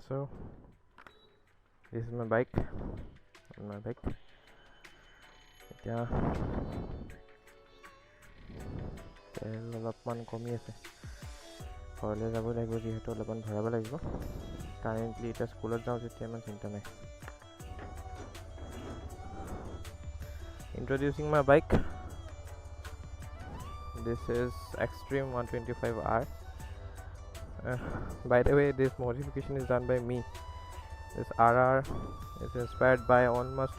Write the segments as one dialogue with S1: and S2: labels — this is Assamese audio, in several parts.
S1: So this is my bike. এতিয়া তেল অলপমান কমি আছে, ঘৰলৈ যাব লাগিব যিহেতু অলপমান ভৰাব লাগিব। কাৰেণ্টলি এতিয়া স্কুলত যাওঁ যেতিয়া ইমান চিন্তা নাই। Introducing my bike. This is Xtreme 125R. By the way, this modification is done by me. This RR is inspired by almost,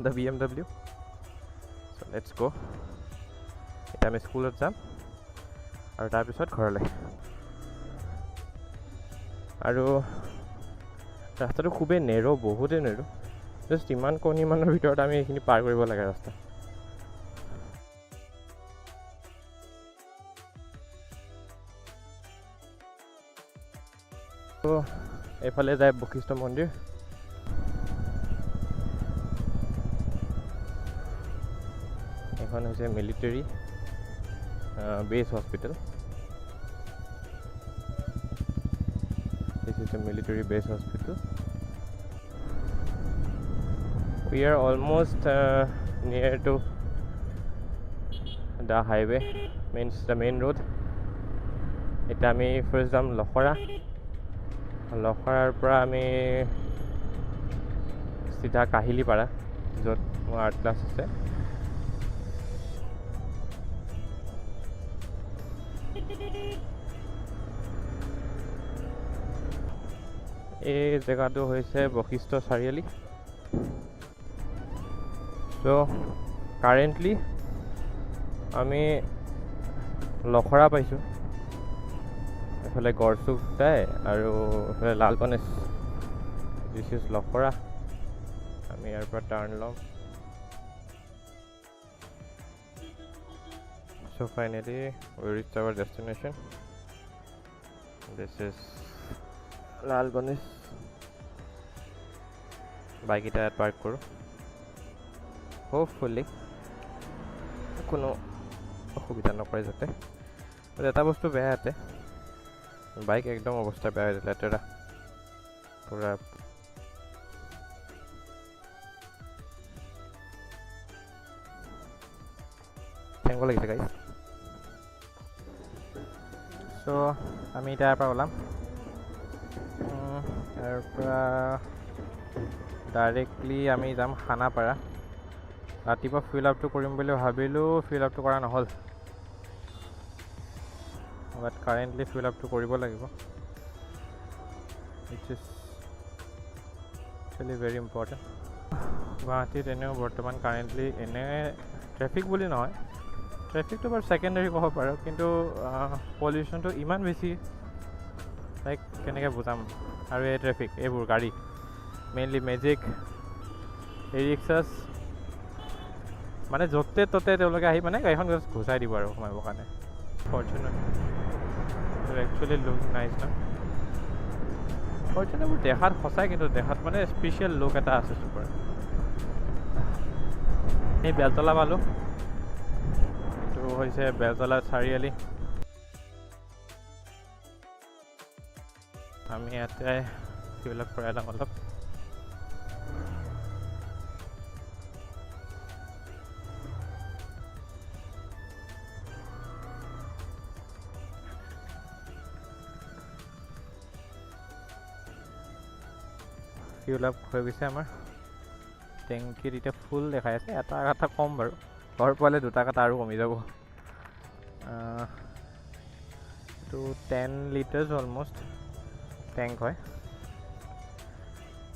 S1: the BMW. So let's go. It's my school exam. আৰু তাৰপিছত ঘৰলৈ। আৰু ৰাস্তাটো খুবেই নেৰো, বহুতেই নেৰো। জাষ্ট ইমান কণিমানৰ ভিতৰত আমি এইখিনি পাৰ কৰিব লাগে ৰাস্তা। এইফালে যায় বশিষ্ঠ মন্দিৰ। এখন হৈছে military base hospital. This is a military base hospital. We are almost near to the highway, means the main road. Eta ami first jam লখৰাৰ পৰা আমি চিধা কাহিলীপাৰা, য'ত মোৰ আৰ্ট ক্লাছ আছে। এই জেগাটো হৈছে বশিষ্ঠ চাৰিআলি। চ' কাৰেণ্টলি আমি লখৰা পাইছোঁ। এফালে গড়চুকটাই আৰু এফালে লাল গণেশ। This is Lokhra. আমি ইয়াৰ পৰা টাৰ্ণ ল'ম। So finally we reached our destination. This is Lal Ganesh. Bike এটা ইয়াত পাৰ্ক কৰোঁ। হোপফুলি কোনো অসুবিধা নকৰে যাতে। এটা বস্তু বেয়া ইয়াতে, বাইক একদম অৱস্থা বেয়া হৈ লেতেৰা পুৰা। ঠেংগ লাগিছে গাইছ। চ' আমি এতিয়া ইয়াৰ পৰা ওলাম। ইয়াৰ পৰা ডাইৰেক্টলি আমি যাম খানাপাৰা। ৰাতিপুৱা ফিল আপটো কৰিম বুলি ভাবিলোঁ, ফিল আপটো কৰা নহ'ল। বাট কাৰেণ্টলি ফিল আপটো কৰিব লাগিব, wish is actually very important. গুৱাহাটীত এনেও বৰ্তমান কাৰেণ্টলি এনে ট্ৰেফিক বুলি নহয়, ট্ৰেফিকটো বাৰু ছেকেণ্ডেৰী ক'ব পাৰোঁ, কিন্তু পলিউশ্যনটো ইমান বেছি, লাইক কেনেকৈ বুজাম। আৰু এই ট্ৰেফিক, এইবোৰ গাড়ী মেইনলি মেজিক, ই ৰিক্সাছ, মানে য'তে ত'তে তেওঁলোকে আহি মানে গাড়ীখন ঘূচাই দিব আৰু সোমাবৰ কাৰণে। ফৰ্চুনাৰ একচুৱেলি লুক নাইচ ন। ফৰ্চুনাৰবোৰ দেখাত সঁচাই, কিন্তু দেখাত মানে স্পেচিয়েল লুক এটা আছে চুপাৰ। এই বেলতলা পালোঁ, এইটো হৈছে বেলতলা চাৰিআলি। আমি ইয়াতে সেইবিলাক কৰাই লম অলপ। ফিউল আপ হৈ গৈছে আমাৰ। টেংকিত এতিয়া ফুল দেখাই আছে, এটা কাটা কম বাৰু। ঘৰ পোৱালে দুটা কাটা আৰু কমি যাব। এইটো 10 লিটাৰ্ছ অলমষ্ট টেংক হয়।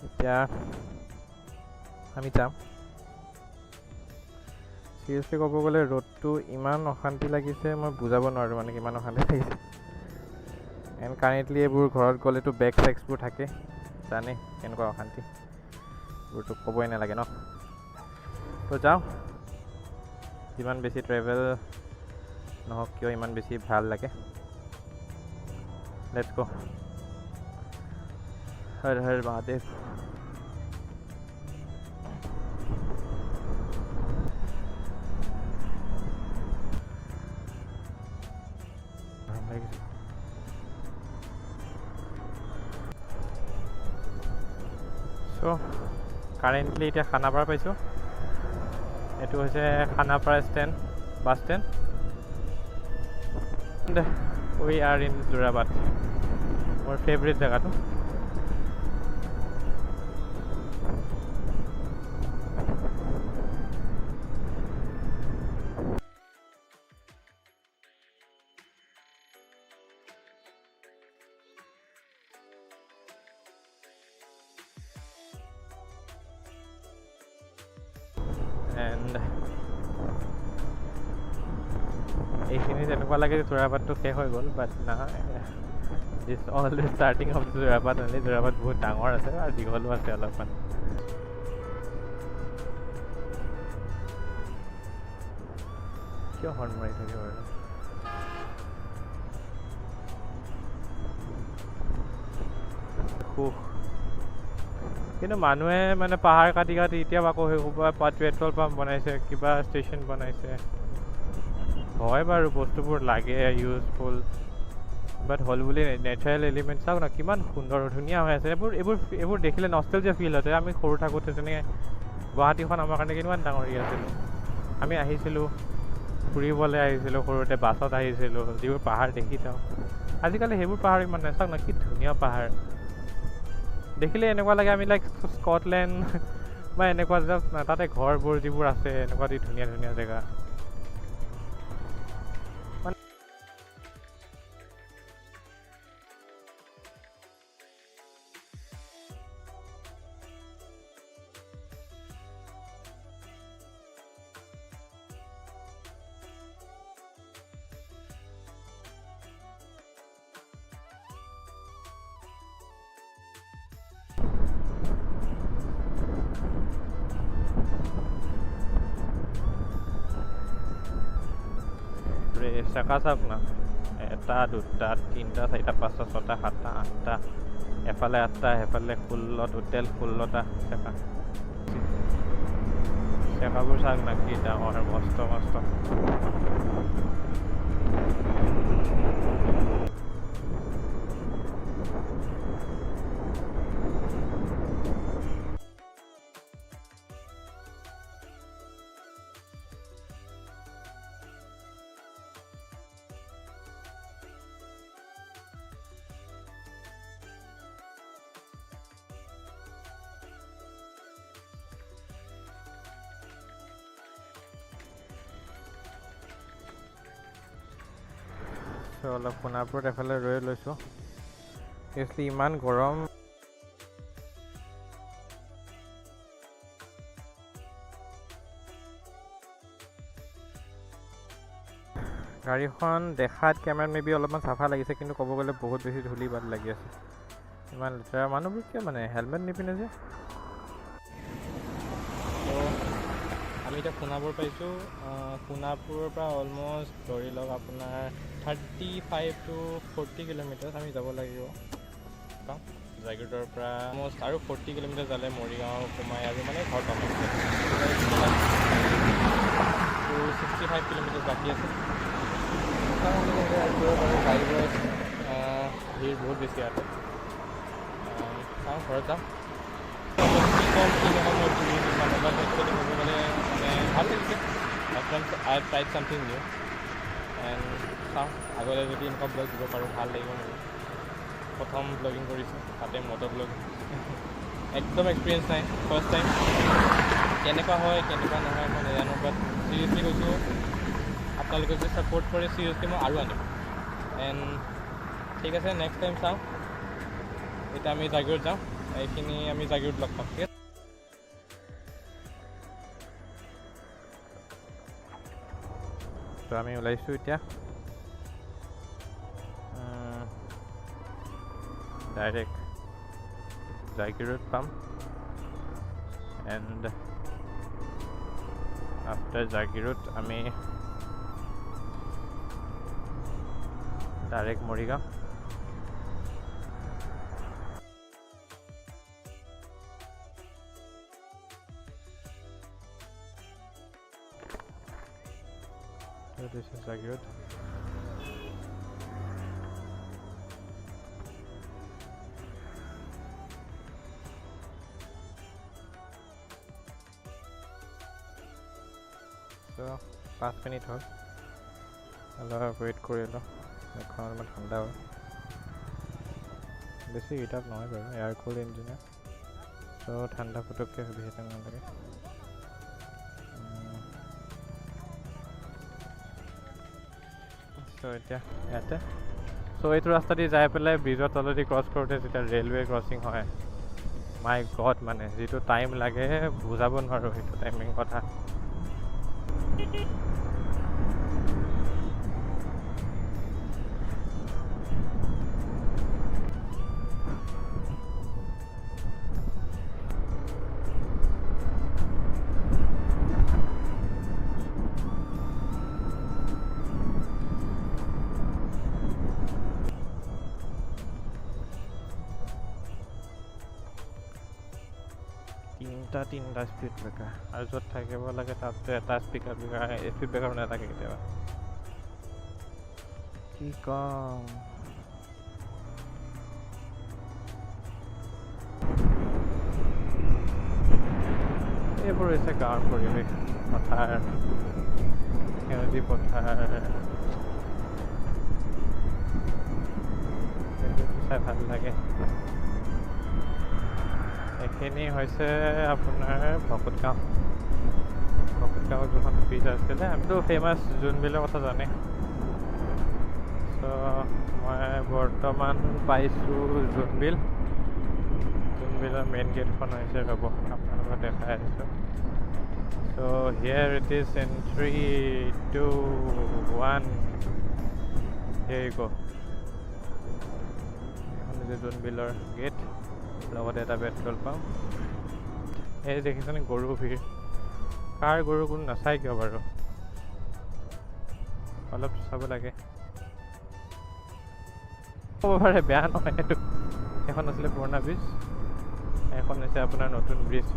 S1: এতিয়া আমি যাম। চিৰিয়াছলি ক'ব গ'লে ৰ'দটো ইমান অশান্তি লাগিছে, মই বুজাব নোৱাৰোঁ মানে কিমান অশান্তি লাগিছে। এণ্ড কাৰেণ্টলি এইবোৰ ঘৰত গ'লেতো বেগ চেগছবোৰ থাকে, জানে কেনেকুৱা অশান্তি, এইবোৰতো ক'বই নালাগে ন। তো যাওঁ, যিমান বেছি ট্ৰেভেল নহওক কিয় ইমান বেছি ভাল লাগে। Let's go. Har Har Mahadev. So' currently এতিয়া খানাপাৰা পাইছোঁ। এইটো হৈছে Khanapara stand, bus stand. We are in Jorabat, মোৰ ফেভৰেট জেগাটো। এণ্ড এইখিনি তেনেকুৱা লাগে যোৰাবাটটো শেষ হৈ গ'ল, বাট নহয়, it's all starting of Jorabat only. Jorabat বহুত ডাঙৰ আছে আৰু দীঘলো আছে অলপমান। কিয় হৰ্ণ মাৰি থাকে বাৰু? কিন্তু মানুহে মানে পাহাৰ কাটি কাটি এতিয়া আকৌ সেইসোপা পেট্ৰল পাম্প বনাইছে, কিবা ষ্টেচন বনাইছে। হয় বাৰু, বস্তুবোৰ লাগে, ইউজফুল, বাট হ'ল বুলি নেচাৰেল এলিমেণ্ট চাওক না, কিমান সুন্দৰ ধুনীয়া হৈ আছে। এইবোৰ দেখিলে নষ্টেলজিয়া ফিল হয়। আমি সৰু থাকোঁতে যেনেকৈ গুৱাহাটীখন আমাৰ কাৰণে কিমান ডাঙৰ আছিল। আমি আহিছিলোঁ, ফুৰিবলৈ আহিছিলোঁ, সৰুতে বাছত আহিছিলোঁ, যিবোৰ পাহাৰ দেখি চাওঁ। আজিকালি সেইবোৰ পাহাৰ ইমান নাই। চাওক না, কি ধুনীয়া পাহাৰ। দেখিলে এনেকুৱা লাগে আমি লাইক স্কটলেণ্ড বা এনেকুৱা জাষ্ট না, তাতে ঘৰবোৰ যিবোৰ আছে এনেকুৱা দি ধুনীয়া ধুনীয়া জেগা। চেকা চাওক না, 1, 2, 3, 4, 5, 6, 7, 8টা, এফালে 8টা, এফালে 16, টোটেল 16টা চেকা। চেকাবোৰ চাওক না, কি ডাঙৰ, মস্ত মস্ত। অলপ সোণাপুৰত এফালে ৰৈ লৈছোঁ। চিৰিয়াছলি ইমান গৰম। গাড়ীখন দেখাত কেমেৰাত মেবি অলপমান চাফা লাগিছে, কিন্তু ক'ব গ'লে বহুত বেছি ধূলি বালি লাগি আছে। ইমান লেতেৰা। মানুহবোৰ কিয় মানে হেলমেট নিপিন্ধে যে। আমি এতিয়া সোণাপুৰ পাইছোঁ। সোণাপুৰৰ পৰা অলমষ্ট ধৰি লওক আপোনাৰ 35 to 40 কিলোমিটাৰ আমি যাব লাগিব। জাগিৰোডৰ পৰা অলমষ্ট আৰু 40 কিলোমিটাৰ যালে মৰিগাঁও সোমাই আৰু মানে ঘৰ পাম। 65 কিলোমিটাৰ বাকী আছে। গাড়ীবোৰৰ ভিৰ বহুত বেছি ইয়াতে। চাওঁ, ঘৰত যাম। ভাল লাগিছে। আই ট্ৰাইড ছামথিং নিউ এণ্ড চাওঁ আগলৈ যদি এনেকুৱা ব্লগ দিব পাৰোঁ ভাল লাগিব মোৰ। প্ৰথম ব্লগিং কৰিছোঁ, তাতে মটৰ ব্লগ। একদম এক্সপিৰিয়েঞ্চ নাই, ফাৰ্ষ্ট টাইম। কেনেকুৱা হয় কেনেকুৱা নহয় মই নাজানো, বাট চিৰিয়াছলি কৈছোঁ, আপোনালোকে যদি ছাপোৰ্ট কৰে চিৰিয়াছলি মই আৰু আনিম। এণ্ড ঠিক আছে, নেক্সট টাইম চাওঁ। এতিয়া আমি জাগিৰোড যাওঁ, এইখিনি আমি জাগিৰোড লগ পাম। ঠিক আছে, তো আমি ওলাইছোঁ এতিয়া। ডাইৰেক্ট জাগিৰোড পাম। এণ্ড আফটাৰ জাগিৰোড আমি direct Morigaon. This is Zagreb. তো 5 মিনিট হ'ল অলপ ৱেইট কৰি লওঁ এখন অলপমান ঠাণ্ডা হয় বেছি হিট আপ নহয় বাৰু এয়াৰ কুল ইঞ্জিনে তো ঠাণ্ডা পুটুককৈ বেছি টাইম নালাগে তো এতিয়া ইয়াতে চ' এইটো ৰাস্তা দি যাই পেলাই ব্ৰিজৰ তলেদি ক্ৰছ কৰোঁতে যেতিয়া ৰেলৱে ক্ৰছিং হয় মাই গড মানে যিটো টাইম লাগে বুজাব নোৱাৰোঁ সেইটো টাইমিং কথা তিনিটা স্পীড ব্ৰেকাৰ আৰু য'ত থাকিব লাগে তাততো এটা স্পীড ব্ৰেকাৰ নাথাকে কেতিয়াবা কি কম এইবোৰ হৈছে গাঁৱৰ পৰিৱেশ পথাৰ সেউজী পথাৰ চাই ভাল লাগে এইখিনি হৈছে আপোনাৰ ভকতগাঁও যোনখন ব্ৰিজ আছিলে আমিতো ফেমাছ জোনবিলৰ কথা জানে চ' মই বৰ্তমান পাইছোঁ জোনবিলৰ মেইন গেটখন হৈছে ৰ'ব আপোনালোকক দেখাই আছোঁ চ' হিয়াৰ it is in 3, 2, 1 here you go এইখন হৈছে জোনবিলৰ গেট লগতে এটা পেট্ৰল পাম্প এই দেখিছেনে গৰু ভিৰ কাৰ গৰু কোনো নাচায় কিয় বাৰু অলপ চাব লাগে ক'ব পাৰে বেয়া নহয় এইটো এখন আছিলে পুৰণা ব্ৰিজ এখন হৈছে আপোনাৰ নতুন ব্ৰিজ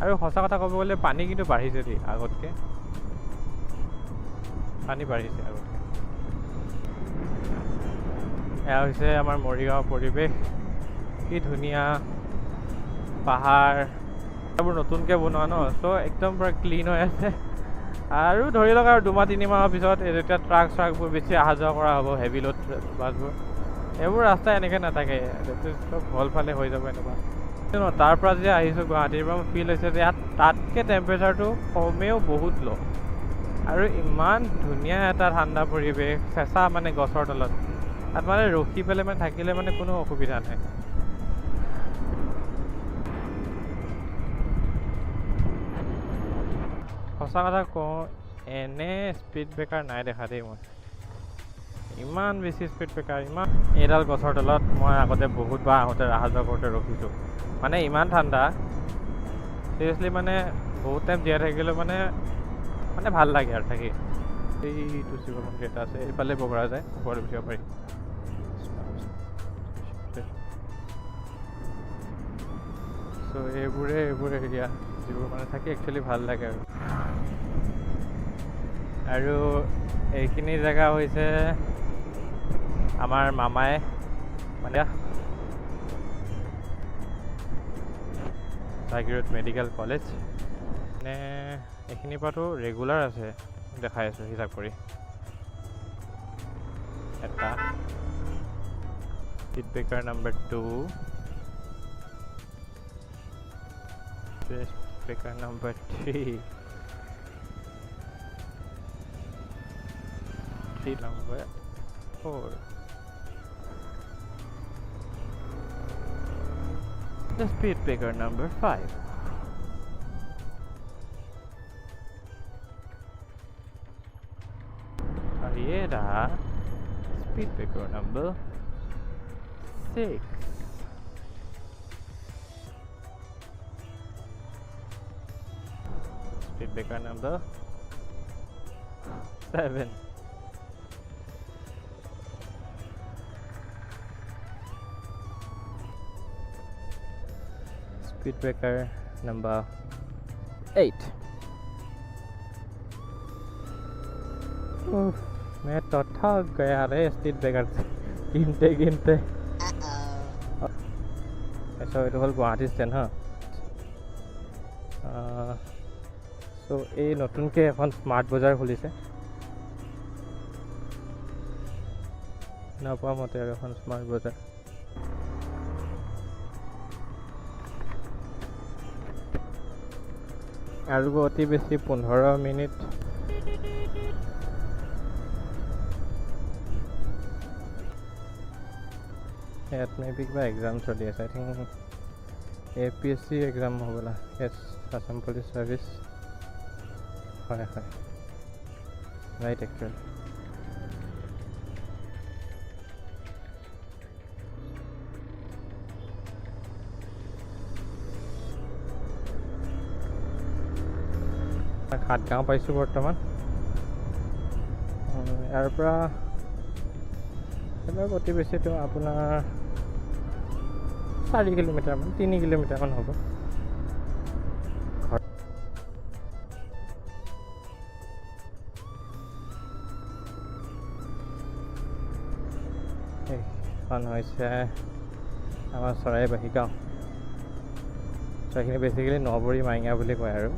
S1: আৰু সঁচা কথা ক'ব গ'লে পানী কিন্তু বাঢ়িছে দেই আগতকৈ পানী বাঢ়িছে আগতকৈ এয়া হৈছে আমাৰ মৰিগাঁৱৰ পৰিৱেশ কি ধুনীয়া পাহাৰ এইবোৰ নতুনকৈ বনোৱা ন চ' একদম পূৰা ক্লিন হৈ আছে আৰু ধৰি লওক আৰু 2-3 মাহৰ পিছত যেতিয়া ট্ৰাকবোৰ বেছি অহা যোৱা কৰা হ'ব হেভি লোড বাছবোৰ এইবোৰ ৰাস্তা এনেকৈ নাথাকে চব হ'লফালে হৈ যাব এনেকুৱা তাৰ পৰা যেতিয়া আহিছোঁ গুৱাহাটীৰ পৰা মোৰ ফিল হৈছে যে ইয়াত তাতকৈ টেম্পাৰেচাৰটো কমেও বহুত ল' আৰু ইমান ধুনীয়া এটা ঠাণ্ডা পৰিৱেশ চেঁচা মানে গছৰ তলত তাত মানে ৰখি পেলাই মানে থাকিলে মানে কোনো অসুবিধা নাই সঁচা কথা কওঁ এনে স্পীড ব্ৰেকাৰ নাই দেখা দেই মই ইমান বেছি স্পীড ব্ৰেকাৰ ইমান এইডাল গছৰ তলত মই আগতে বহুতবাৰ আহোঁতে অহা যোৱা কৰোঁতে ৰখিছোঁ মানে ইমান ঠাণ্ডা চিৰিয়াছলি মানে বহুত টাইম জীয়াই থাকিলেও মানে ভাল লাগে আৰু থাকি এইটো শিৱ মন্দিৰ এটা আছে এইফালে বগৰা যায় ওপৰত উঠিব পাৰি চ' এইবোৰ এৰিয়া যিবোৰ মানে থাকি একচুৱেলি ভাল লাগে আৰু এইখিনি জেগা হৈছে আমাৰ মামাই মানে জাগিৰোড মেডিকেল কলেজ মানে এইখিনিৰ পৰাতো ৰেগুলাৰ আছে দেখাই আছোঁ হিচাপ কৰি এটা speed breaker number 2 breaker number 3 number 4 the speed breaker number 5 और ये रहा speed breaker number 6 speed breaker number 7 speed breaker number 8 मैं तो थक गया रे स्पीड ब्रेकर गिनते ऐसा ये तो हल गुवाहाटी स्टैंड हाँ सो তো এই নতুনকৈ এখন স্মাৰ্ট বজাৰ খুলিছে, নাপোৱা মতে আৰু এখন স্মাৰ্ট বজাৰ। আৰু অতি বেছি 15 মিনিট ইয়াত মেবি কিবা এক্সাম চলি আছে, আই থিংক APSC এক্সাম হ'বলা। য়েছ, আছাম পুলিচ ছাৰ্ভিচ, হয় হয় ৰাইট একচুৱেলি। সাতগাঁও পাইছোঁ বৰ্তমান। ইয়াৰ পৰা এইবিলাক অতি বেছিতো আপোনাৰ 4 কিলোমিটাৰমান, 3 কিলোমিটাৰমান হ'ব। এইখন হৈছে আমাৰ চৰাইবাহী গাঁও। এইখিনি বেছিকেলি নবৰি মাইঙা বুলি কয় আৰু।